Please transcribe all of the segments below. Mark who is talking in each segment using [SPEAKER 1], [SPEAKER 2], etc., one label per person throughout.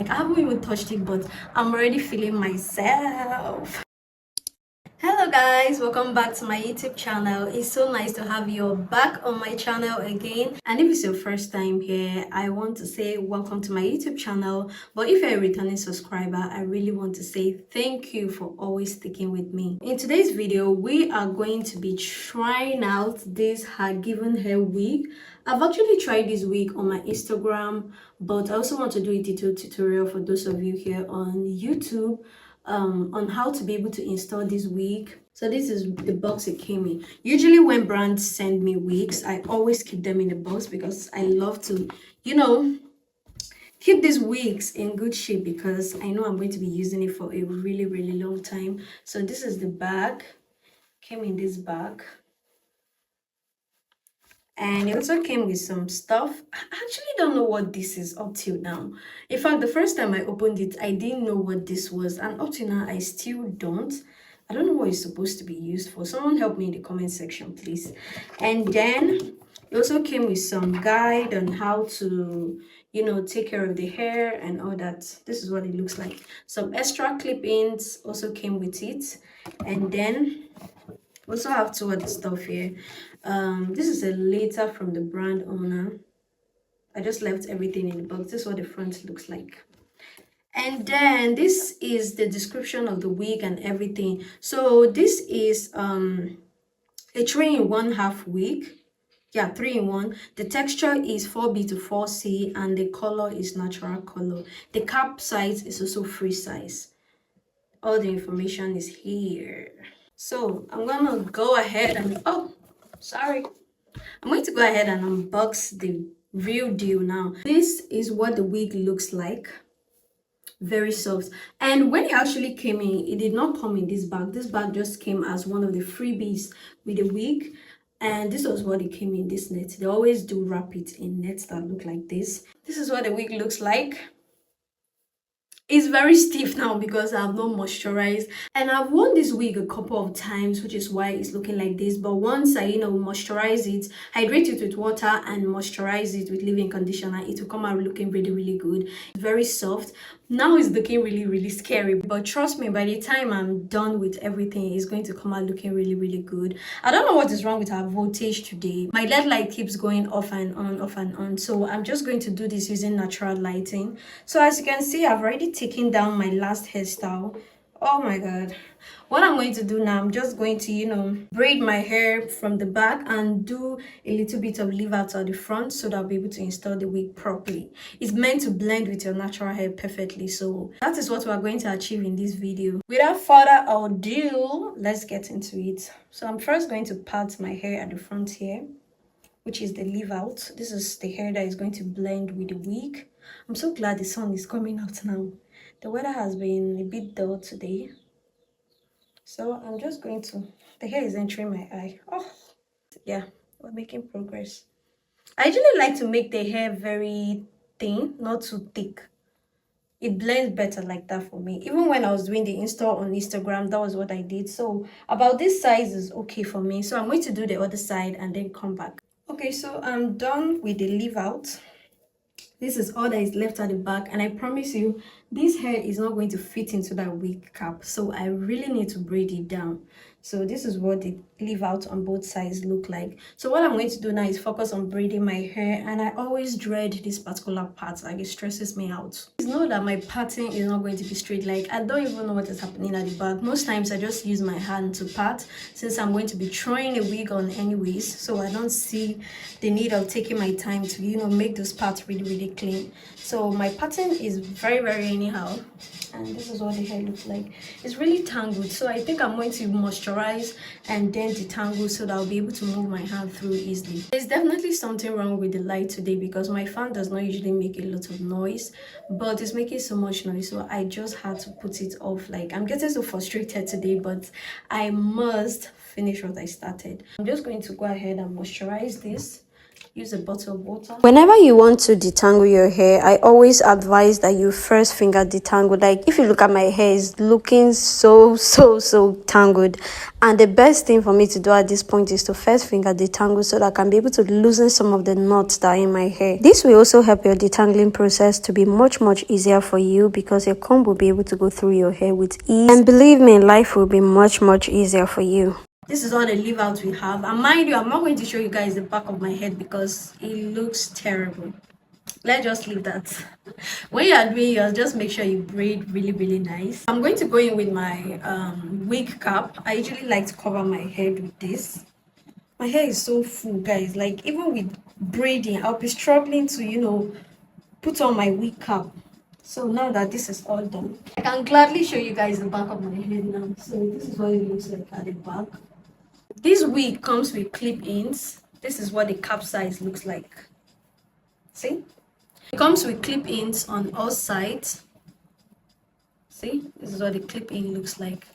[SPEAKER 1] Like, I haven't even touched it, but I'm already feeling myself. Hello guys, welcome back to my YouTube channel. It's so nice to have you back on my channel again. And if it's your first time here, I want to say welcome to my YouTube channel. But if you're a returning subscriber, I really want to say thank you for always sticking with me. In today's video, we are going to be trying out this Her Given Hair wig. I've actually tried this wig on my Instagram, but I also want to do a detailed tutorial for those of you here on YouTube on how to be able to install this wig. So this is the box it came in. Usually when brands send me wigs, I always keep them in the box because I love to, keep these wigs in good shape because I know I'm going to be using it for a really long time. So this is the bag. Came in this bag. And it also came with some stuff. I actually don't know what this is up till now. In fact, the first time I opened it, I didn't know what this was. And up till now, I still don't. I don't know what it's supposed to be used for. Someone help me in the comment section, please. And then it also came with some guide on how to, take care of the hair and all that. This is what it looks like. Some extra clip-ins also came with it. And then we also have two other stuff here. This is a letter from the brand owner. I just left everything in the box. This is what the front looks like. And then this is the description of the wig and everything. So this is a 3-in-1 half wig. Yeah, 3-in-1. The texture is 4B to 4C and the color is natural color. The cap size is also free size. All the information is here. So I'm gonna go ahead and I'm going to go ahead and unbox the real deal now. This is what the wig looks like. Very soft. And when it actually came in, it did not come in this bag. This bag just came as one of the freebies with the wig. And this was what it came in, this net. They always do wrap it in nets that look like this. This is what the wig looks like. It's very stiff now because I've not moisturized, and I've worn this wig a couple of times, which is why it's looking like this. But once I moisturize it, hydrate it with water and moisturize it with leave-in conditioner, it will come out looking really good. Very soft. Now it's looking really scary, but trust me, by the time I'm done with everything, it's going to come out looking really good. I don't know what is wrong with our voltage today. My LED light keeps going off and on, so I'm just going to do this using natural lighting. So as you can see, I've already taken down my last hairstyle. Oh my god. What I'm going to do now, I'm just going to braid my hair from the back and do a little bit of leave out at the front so that I'll be able to install the wig properly. It's meant to blend with your natural hair perfectly, so that is what we're going to achieve in this video. Without further ado, let's get into it. So I'm first going to part my hair at the front here, which is the leave out. This is the hair that is going to blend with the wig. I'm so glad the sun is coming out now. The weather has been a bit dull today. So I'm just going to, the hair is entering my eye. Oh, yeah, we're making progress. I usually like to make the hair very thin, not too thick. It blends better like that for me. Even when I was doing the install on Instagram, that was what I did. So about this size is okay for me. So I'm going to do the other side and then come back. Okay, so I'm done with the leave out. This is all that is left at the back, and I promise you this hair is not going to fit into that wig cap, so I really need to braid it down. So this is what the leave out on both sides look like. So what I'm going to do now is focus on braiding my hair, and I always dread this particular part. Like, it stresses me out. Just know that my parting is not going to be straight. Like, I don't even know what is happening at the back. Most times I just use my hand to part since I'm going to be throwing a wig on anyways, so I don't see the need of taking my time to make those parts really clean. So my pattern is very anyhow, and this is what the hair looks like. It's really tangled, so I think I'm going to moisturize and then detangle so that I'll be able to move my hand through easily. There's definitely something wrong with the light today because my fan does not usually make a lot of noise, but it's making so much noise, so I just had to put it off. Like, I'm getting so frustrated today, but I must finish what I started. I'm just going to go ahead and moisturize this use a bottle of water.
[SPEAKER 2] Whenever you want to detangle your hair, I always advise that you first finger detangle. Like if you look at my hair, it's looking so tangled, and the best thing for me to do at this point is to first finger detangle so that I can be able to loosen some of the knots that are in my hair. This will also help your detangling process to be much easier for you, because your comb will be able to go through your hair with ease, and believe me, life will be much easier for you.
[SPEAKER 1] This is all the leave out we have, and mind you, I'm not going to show you guys the back of my head because it looks terrible. Let's just leave that. When you are doing yours, just make sure you braid really nice. I'm going to go in with my wig cap. I usually like to cover my head with this. My hair is so full, guys. Like even with braiding, I'll be struggling to put on my wig cap. So now that this is all done, I can gladly show you guys the back of my head now. So this is what it looks like at the back. This wig comes with clip-ins. This is what the cap size looks like. See? It comes with clip-ins on all sides. See? This is what the clip-in looks like.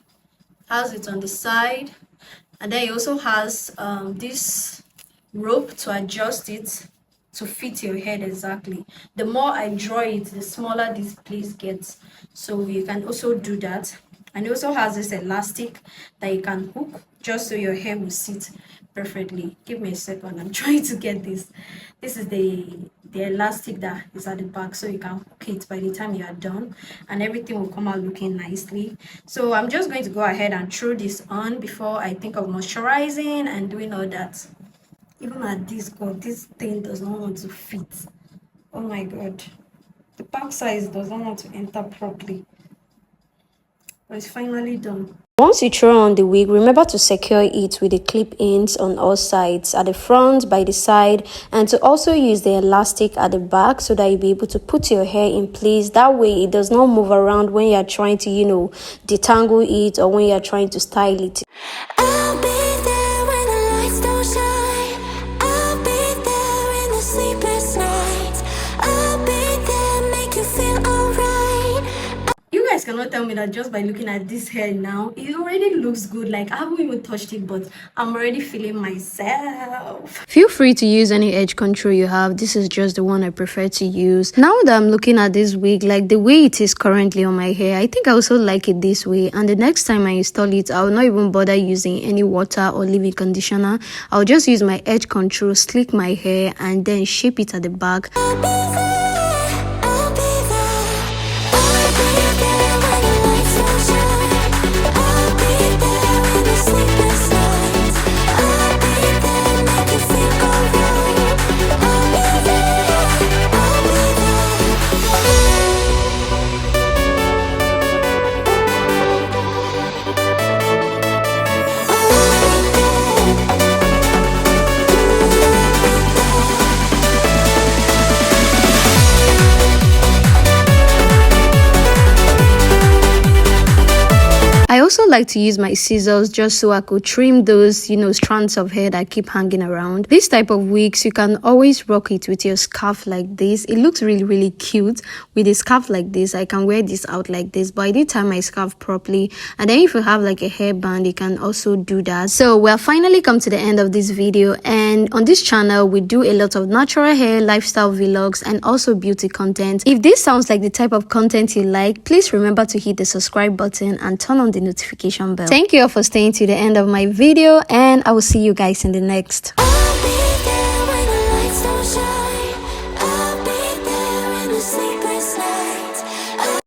[SPEAKER 1] Has it on the side. And then it also has this rope to adjust it to fit your head exactly. The more I draw it, the smaller this place gets. So you can also do that. And it also has this elastic that you can hook just so your hair will sit perfectly. Give me a second, I'm trying to get this. This is the elastic that is at the back, so you can hook it by the time you are done, and everything will come out looking nicely. So I'm just going to go ahead and throw this on before I think of moisturizing and doing all that. Even at this god, this thing does not want to fit. Oh my god, the back size does not want to enter properly, but it's finally done.
[SPEAKER 2] Once you throw on the wig, remember to secure it with the clip-ins on all sides, at the front, by the side, and to also use the elastic at the back so that you'll be able to put your hair in place. That way it does not move around when you're trying to, detangle it, or when you're trying to style it.
[SPEAKER 3] I'll be there when the lights don't shine. I'll be there in the sleepless nights. I'll be there, make you feel alright.
[SPEAKER 1] You guys cannot tell me that just by looking at this hair now, it already looks good. Like I haven't even touched it, but I'm already feeling myself.
[SPEAKER 2] Feel free to use any edge control you have. This is just the one I prefer to use. Now that I'm looking at this wig, like the way it is currently on my hair, I think I also like it this way. And the next time I install it, I will not even bother using any water or leave-in conditioner. I'll just use my edge control, slick my hair, and then shape it at the back.
[SPEAKER 3] I'll be there, I'll be there. I'll be there when the lights don't shine. I'll be there in the sleepless nights. I'll be there, make you feel alright. I'll be there, I'll be
[SPEAKER 2] I also like to use my scissors just so I could trim those, strands of hair that keep hanging around. This type of wigs, you can always rock it with your scarf like this. It looks really cute with a scarf like this. I can wear this out like this, but I did tie my scarf properly. And then if you have like a hairband, you can also do that. So we have finally come to the end of this video, and on this channel we do a lot of natural hair, lifestyle vlogs, and also beauty content. If this sounds like the type of content you like, please remember to hit the subscribe button and turn on the notification bell. Thank you all for staying to the end of my video, and I will see you guys in the next.